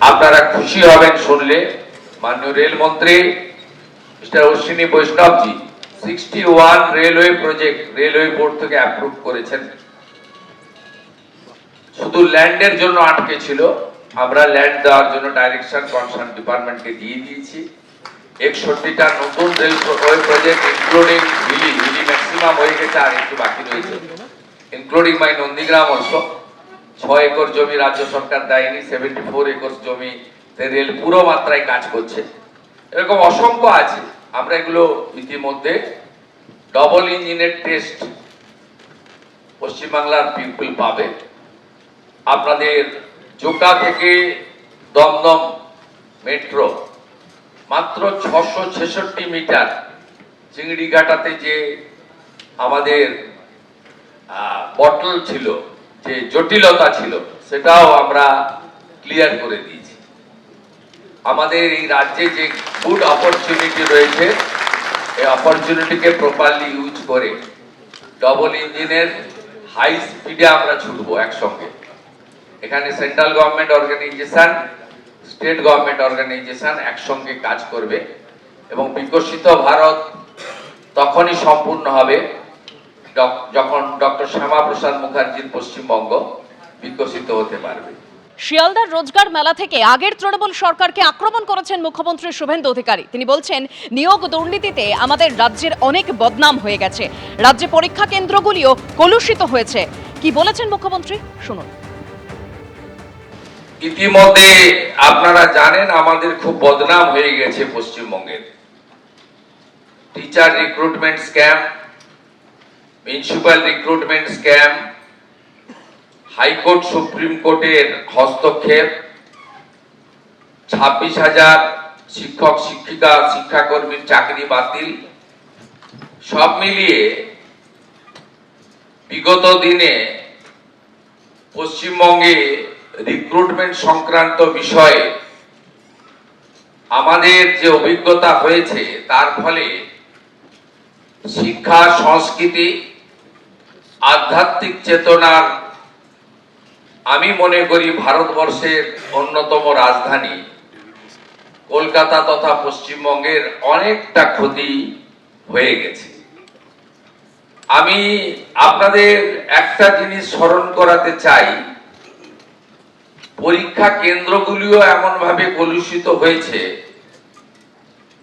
আপনারা খুশি হবেন শুনলে মাননীয় রেলমন্ত্রী mister Ashwini Vaishnavji 61 railway project railway board থেকে অ্যাপ্রুভ করেছেন। শুধু ল্যান্ডের জন্য আটকে ছিল, আমরা ল্যান্ড দেওয়ার জন্য ডাইরেকশন কনসার্ন ডিপার্টমেন্টকে দিয়ে দিয়েছি। 61টা নতুন railway project including Hili maximum হয়ে গেছে, আর একটু বাকি রয়েছে, including my Nandigram also. 6 acre জমি রাজ্য সরকার দেয়নি, 74 একর জমি রেল পুরো মাত্রায় কাজ করছে। এরকম অসংখ্য আছে। আমরা এগুলো ইতিমধ্যে ডবল ইঞ্জিনের টেস্ট পশ্চিমবাংলার পিপল পাবে। আপনাদের জোকা থেকে দমদম মেট্রো মাত্র 666 মিটার, চিংড়িঘাটাতে যে আমাদের বটল ছিল, যে জটিলতা ছিল, সেটাও আমরা ক্লিয়ার করে দিয়েছি। আমাদের এই রাজ্যে যে গুড অপরচুনিটি রয়েছে, এই অপরচুনিটিকে প্রপারলি ইউজ করে ডবল ইঞ্জিনের হাই স্পিডে আমরা ছুটবো একসঙ্গে। এখানে central government organisation, state government organisation একসঙ্গে কাজ করবে এবং বিকশিত ভারত তখনই সম্পূর্ণ হবে যখন ডক্টর শ্যামাপ্রসাদ মুখার্জির পশ্চিমবঙ্গ বিকশিত হতে পারবে। শিয়ালদার রোজগার মেলা থেকে আগের তৃণমূল সরকারকে আক্রমণ করেছেন মুখ্যমন্ত্রী শুভেন্দু অধিকারী। তিনি বলছেন, নিয়োগ দুর্নীতিতে আমাদের রাজ্যের অনেক বদনাম হয়ে গেছে, রাজ্যে পরীক্ষা কেন্দ্রগুলিও কলুষিত হয়েছে। কি বলেছেন মুখ্যমন্ত্রী, শুনুন। ইতিমধ্যে আপনারা জানেন আমাদের খুব বদনাম হয়ে গেছে পশ্চিমবঙ্গের। Teacher recruitment scam, municipal recruitment scam, high court supreme কোর্টের হস্তক্ষেপ, 26,000 শিক্ষক শিক্ষিকা শিক্ষাকর্মীর চাকরি বাতিল, সব মিলিয়ে বিগত দিনে পশ্চিমবঙ্গে রিক্রুটমেন্ট সংক্রান্ত বিষয়ে আমাদের যে অভিজ্ঞতা হয়েছে, তার ফলে শিক্ষা, সংস্কৃতি, আধ্যাত্মিক চেতনার, আমি মনে করি ভারতবর্ষের অন্যতম রাজধানী কলকাতা তথা পশ্চিমবঙ্গের অনেকটা ক্ষতি হয়ে গেছে। আমি আপনাদের একটা জিনিস স্মরণ করাতে চাই, পরীক্ষা কেন্দ্রগুলিও এমন ভাবে কলুষিত হয়েছে,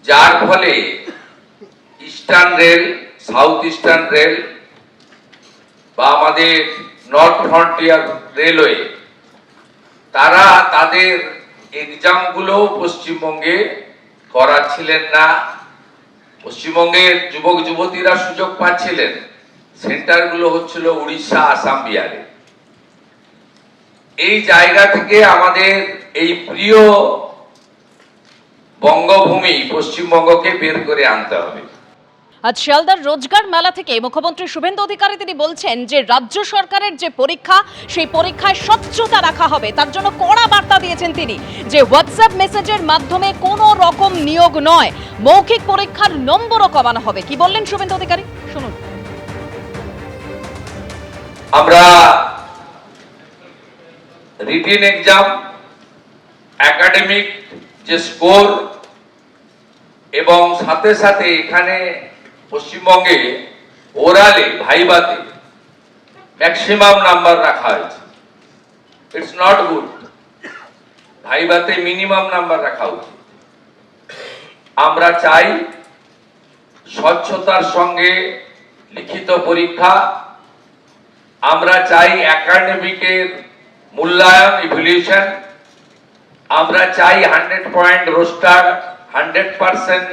যার ফলে eastern rail, south eastern rail বা আমাদের নর্থ ফ্রন্টিয়ার রেলওয়ে, তারা তাদের এক্সাম গুলো পশ্চিমবঙ্গে করাচ্ছিলেন না। পশ্চিমবঙ্গের যুবক যুবতীরা সুযোগ পাচ্ছিলেন, সেন্টারগুলো হচ্ছিল উড়িষ্যা, আসাম, বিহারে। এই জায়গা থেকে আমাদের এই প্রিয় বঙ্গভূমি পশ্চিমবঙ্গকে বের করে আনতে হবে। আজ শিয়ালদার রোজগার মেলা থেকে মুখ্যমন্ত্রী শুভেন্দু অধিকারী তিনি বলছেন যে রাজ্য সরকারের যে পরীক্ষা, সেই পরীক্ষায় স্বচ্ছতা রাখা হবে, তার জন্য কড়া বার্তা দিয়েছেন তিনি, যে হোয়াটসঅ্যাপ মেসেজের মাধ্যমে কোনো রকম নিয়োগ নয়, মৌখিক পরীক্ষার নম্বরও কমানো হবে। কি বললেন শুভেন্দু অধিকারী, শুনুন। আমরা রিটেন এক্সাম, একাডেমিক যে স্কোর এবং সাথে সাথে এখানে পশ্চিমবঙ্গে ওরালে, ভাইভাতে ম্যাক্সিমাম নাম্বার রাখা হয়েছে। It's not good. ভাইভাতে মিনিমাম নাম্বার রাখা উচিত। আমরা চাই স্বচ্ছতার সঙ্গে লিখিত পরীক্ষা, আমরা চাই একাডেমিকের মূল্যায়ন, ইভ্যালুয়েশন, আমরা চাই 100 point roaster, 100%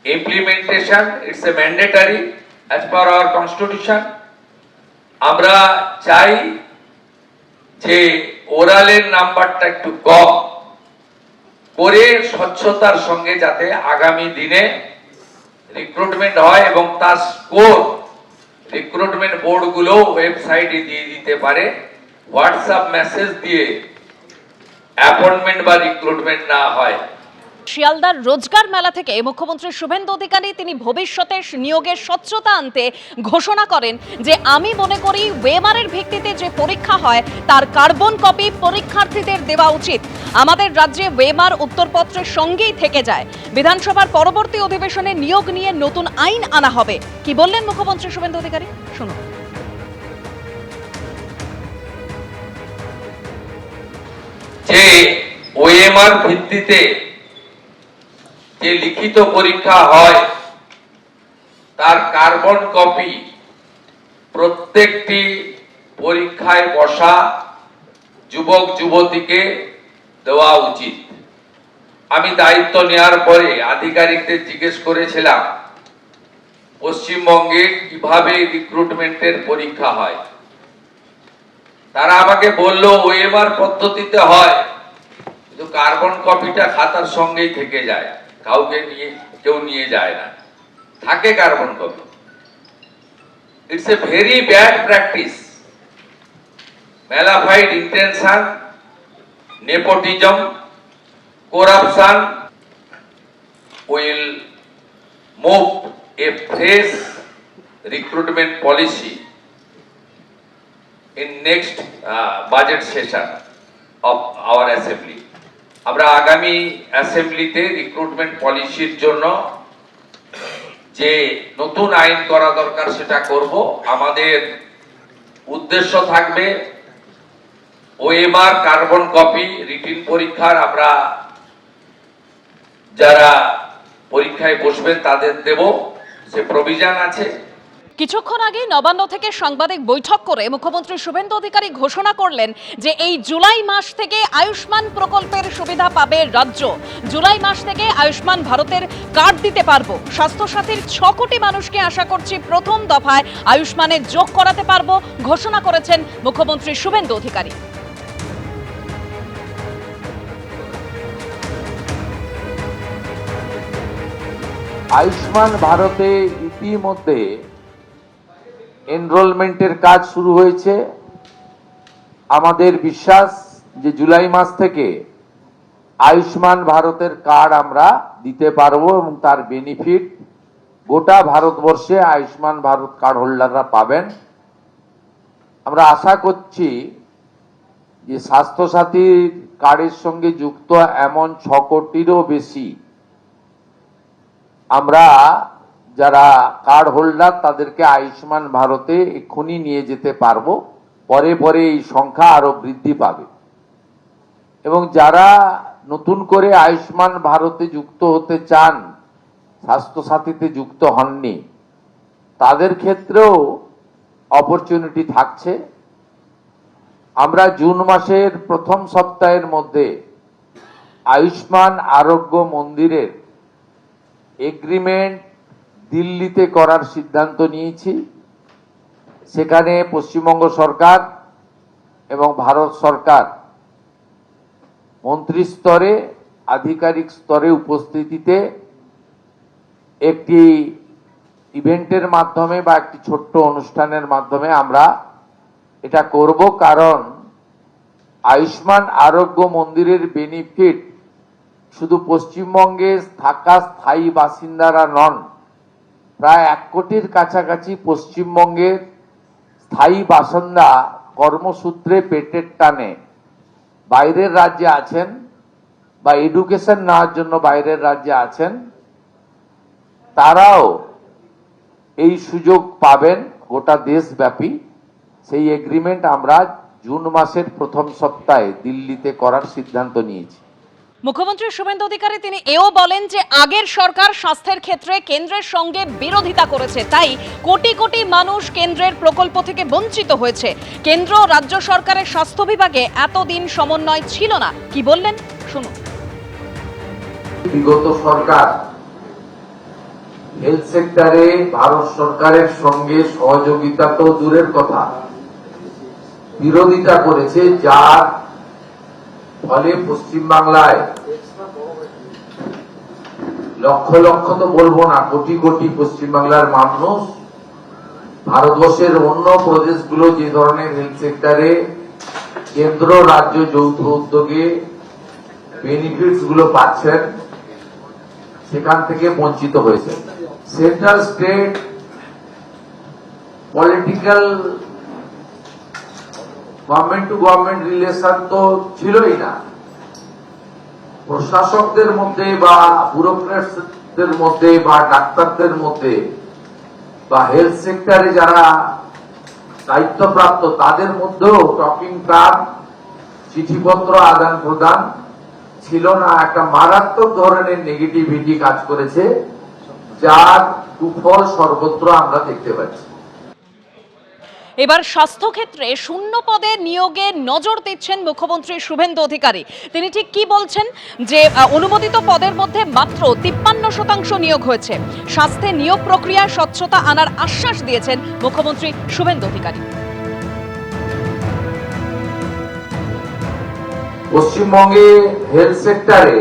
implementation. It's a mandatory as per our constitution. আমরা চাই যে ওরালের নাম্বারটা একটু কম করে স্বচ্ছতার সঙ্গে যাতে আগামী দিনে রিক্রুটমেন্ট হয় এবং তার স্কোর রিক্রুটমেন্ট বোর্ডগুলো ওয়েবসাইটে দিয়ে দিতে পারে। হোয়াটসঅ্যাপ মেসেজ দিয়ে অ্যাপয়েন্টমেন্ট বা রিক্রুটমেন্ট না হয়, শিয়ালদার রোজগার মেলা থেকে মুখ্যমন্ত্রী শুভেন্দু অধিকারী তিনি ভবিষ্যতে নিয়োগের স্বচ্ছতা আনতে ঘোষণা করেন যে আমি মনে করি ওয়েমারের ভিত্তিতে যে পরীক্ষা হয় তার কার্বন কপি পরীক্ষার্থীদের দেওয়া উচিত। আমাদের রাজ্যে ওয়েমার উত্তরপত্রের সঙ্গেই থেকে যায়। বিধানসভার পরবর্তী অধিবেশনে নিয়োগ নিয়ে নতুন আইন আনা হবে। কি বললেন মুখ্যমন্ত্রী শুভেন্দু অধিকারী, শুনুন। যে ওএমআর ভিত্তিতে যে লিখিত পরীক্ষা হয় তার কার্বন কপি প্রত্যেকটি পরীক্ষায় বসা যুবক যুবতীকে দেওয়া উচিত। আমি দায়িত্ব নেওয়ার পরে আধিকারিকদের জিজ্ঞেস করেছিলাম পশ্চিমবঙ্গে কিভাবে রিক্রুটমেন্টের পরীক্ষা হয়। তারা আমাকে বলল ওএমআর পদ্ধতিতে হয়, কিন্তু কার্বন কপিটা খাতার সঙ্গেই থেকে যায়, কেউ নিয়ে যায় না, থাকে carbon copy. It's a very bad practice. Mala fide intention, nepotism, corruption will move a fresh recruitment policy in next budget session of our assembly. আমরা আগামী অ্যাসেম্বলিতে রিক্রুটমেন্ট পলিসির জন্য যে নতুন আইন করা দরকার সেটা করব। আমাদের উদ্দেশ্য থাকবে ওএমআর কার্বন কপি রিটিন পরীক্ষার আমরা যারা পরীক্ষায় বসবেন তাদের দেব, সে প্রভিশন আছে। কিছুক্ষণ আগে নবান্ন থেকে সাংবাদিক বৈঠক করে মুখ্যমন্ত্রী শুভেন্দু অধিকারী ঘোষণা করলেন যে এই জুলাই মাস থেকে আয়ুষ্মান প্রকল্পের সুবিধা পাবে রাজ্য। জুলাই মাস থেকে আয়ুষ্মান ভারতের কার্ড দিতে পারবো। স্বাস্থ্যসাথীর 6 কোটি মানুষকে আশা করছি প্রথম দফায় আয়ুষ্মানে যোগ করাতে পারবো, ঘোষণা করেছেন মুখ্যমন্ত্রী শুভেন্দু অধিকারী। আয়ুষ্মান ভারতে ইতিমধ্যে এনরোলমেন্টের কাজ শুরু হয়েছে। আমাদের বিশ্বাস যে জুলাই মাস থেকে আয়ুষ্মান ভারতের কার্ড আমরা দিতে পারবো এবং তার বেনিফিট গোটা ভারতবর্ষে আয়ুষ্মান ভারত কার্ড হোল্ডাররা পাবেন। আমরা আশা করছি যে স্বাস্থ্যসাথী কার্ডের সঙ্গে যুক্ত এমন 6 কোটিরও বেশি আমরা যারা কার্ড হোল্ডার তাদেরকে আয়ুষ্মান ভারতে এক্ষুনি নিয়ে যেতে পারবো। পরে পরে এই সংখ্যা আরো বৃদ্ধি পাবে এবং যারা নতুন করে আয়ুষ্মান ভারতে যুক্ত হতে চান, স্বাস্থ্যসাথীতে যুক্ত হননি, তাদের ক্ষেত্রেও অপরচুনিটি থাকছে। আমরা জুন মাসের প্রথম সপ্তাহের মধ্যে আয়ুষ্মান আরোগ্য মন্দিরের এগ্রিমেন্ট দিল্লিতে করার সিদ্ধান্ত নিয়েছি। সেখানে পশ্চিমবঙ্গ সরকার এবং ভারত সরকার মন্ত্রী স্তরে, আধিকারিক স্তরে উপস্থিতিতে একটি ইভেন্টের মাধ্যমে বা একটি ছোট্ট অনুষ্ঠানের মাধ্যমে আমরা এটা করব। কারণ আয়ুষ্মান আরোগ্য মন্দিরের বেনিফিট শুধু পশ্চিমবঙ্গে থাকা স্থায়ী বাসিন্দারা নন, প্রায় 1 কোটির কাছাকাছি পশ্চিমবঙ্গের স্থায়ী বাসিন্দা কর্মসূত্রে পেটের টানে বাইরের রাজ্যে আছেন বা এডুকেশন নেওয়ার জন্য বাইরের রাজ্যে আছেন, তারাও এই সুযোগ পাবেন গোটা দেশব্যাপী। সেই এগ্রিমেন্ট আমরা জুন মাসের প্রথম সপ্তাহে দিল্লিতে করার সিদ্ধান্ত নিয়েছি। মুখ্যমন্ত্রী শুভেন্দু অধিকারী তিনি এও বলেন যে আগের সরকার স্বাস্থ্যের ক্ষেত্রে কেন্দ্রের সঙ্গে বিরোধিতা করেছে, তাই কোটি কোটি মানুষ কেন্দ্রের প্রকল্প থেকে বঞ্চিত হয়েছে। কেন্দ্র রাজ্য সরকারের স্বাস্থ্য বিভাগে এতদিন সমন্বয় ছিল না। কি বললেন শুনুন। বিগত সরকার হেলথ সেক্টরে ভারত সরকারের সঙ্গে সহযোগিতা তো দূরের কথা, বিরোধিতা করেছে, যার ফলে পশ্চিমবাংলায় লক্ষ লক্ষ তো বলবো না, কোটি কোটি পশ্চিমবাংলার মানুষ ভারতবর্ষের অন্য প্রদেশগুলো যে ধরনের হেলথ সেক্টরে কেন্দ্র রাজ্য যৌথ উদ্যোগে বেনিফিটস গুলো পাচ্ছেন, সেখান থেকে বঞ্চিত হয়েছে। Central state political government to government relation তো ছিলই না। প্রশাসকদের মধ্যে বা ব্যুরোক্রেটসদের মধ্যে বা ডাক্তারদের মধ্যে বা হেলথ সেক্টরে যারা দায়িত্বপ্রাপ্ত তাদের মধ্যেও টকিং টার্ম, চিঠিপত্র আদান প্রদান ছিল না। একটা মারাত্মক ধরনের নেগেটিভিটি কাজ করেছে, যার কুফল সর্বত্র আমরা দেখতে পাচ্ছি। এবার স্বাস্থ্যক্ষেত্রে শূন্য পদে নিয়োগে নজর দিচ্ছেন মুখ্যমন্ত্রী শুভেন্দু অধিকারী। তিনি ঠিক কি বলছেন, যে অনুমোদিত পদের মধ্যে মাত্র 53% নিয়োগ হয়েছে। স্বাস্থ্যে নিয়োগ প্রক্রিয়ায় স্বচ্ছতা আনার আশ্বাস দিয়েছেন মুখ্যমন্ত্রী শুভেন্দু অধিকারী। পশ্চিমবঙ্গে হেলথ সেক্টরে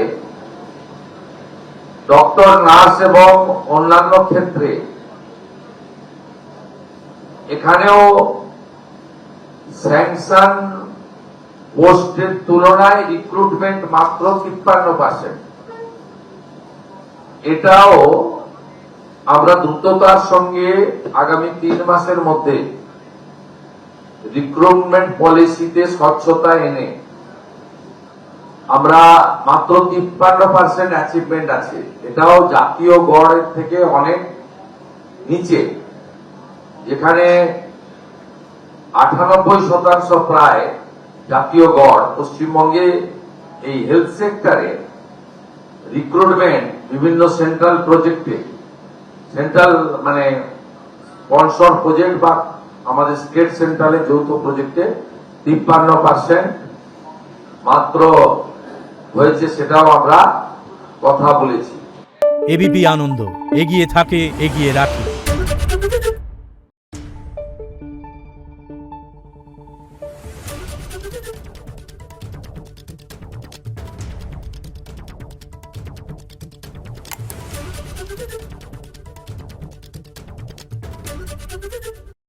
ডক্টর, নার্স এবং অন্যান্য ক্ষেত্রে এখানেও স্যাংশন পোস্টের তুলনায় রিক্রুটমেন্ট মাত্র 53%। এটাও আমরা দ্রুততার সঙ্গে আগামী 3 মাসের মধ্যে রিক্রুটমেন্ট পলিসিতে স্বচ্ছতা এনে আমরা মাত্র 53% অ্যাচিভমেন্ট আছে। এটাও জাতীয় গড়ের থেকে অনেক নিচে, যেখানে 98% প্রায় জাতীয় গড়। পশ্চিমবঙ্গে এই হেলথ সেক্টরে রিক্রুটমেন্ট বিভিন্ন সেন্ট্রাল প্রজেক্টে, সেন্ট্রাল মানে স্পন্সর প্রজেক্ট বা আমাদের স্টেট সেন্ট্রালের যৌথ প্রজেক্টে 53% মাত্র হয়েছে, সেটাও আমরা কথা বলেছি। এবিপি আনন্দ, এগিয়ে থাকে, এগিয়ে রাখে। Thank you.